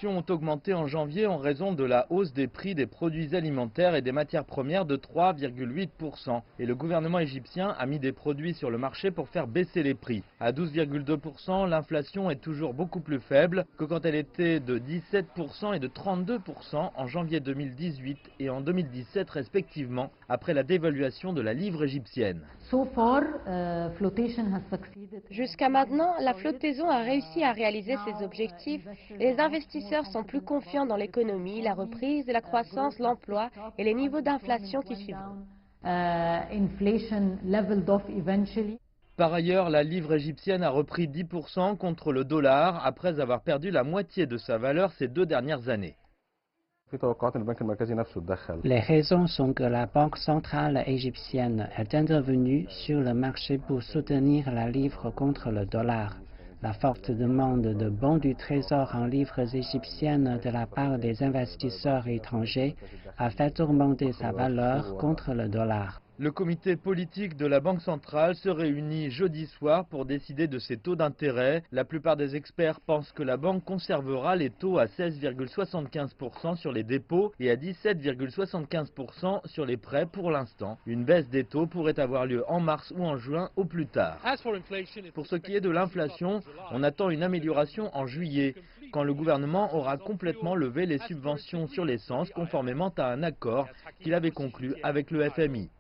productions ont augmenté en janvier en raison de la hausse des prix des produits alimentaires et des matières premières de 3,8%. Et le gouvernement égyptien a mis des produits sur le marché pour faire baisser les prix. À 12,2%, l'inflation est toujours beaucoup plus faible que quand elle était de 17% et de 32% en janvier 2018 et en 2017 respectivement, après la dévaluation de la livre égyptienne. Jusqu'à maintenant, la flottaison a réussi à réaliser ses objectifs et les investisseurs sont plus confiants dans l'économie, la reprise de la croissance, l'emploi et les niveaux d'inflation qui suivront. Par ailleurs, la livre égyptienne a repris 10% contre le dollar après avoir perdu la moitié de sa valeur ces 2 dernières années. Les raisons sont que la Banque centrale égyptienne est intervenue sur le marché pour soutenir la livre contre le dollar. La forte demande de bons du Trésor en livres égyptiennes de la part des investisseurs étrangers a fait augmenter sa valeur contre le dollar. Le comité politique de la Banque centrale se réunit jeudi soir pour décider de ses taux d'intérêt. La plupart des experts pensent que la banque conservera les taux à 16,75% sur les dépôts et à 17,75% sur les prêts pour l'instant. Une baisse des taux pourrait avoir lieu en mars ou en juin au plus tard. Pour ce qui est de l'inflation, on attend une amélioration en juillet, quand le gouvernement aura complètement levé les subventions sur l'essence conformément à un accord qu'il avait conclu avec le FMI.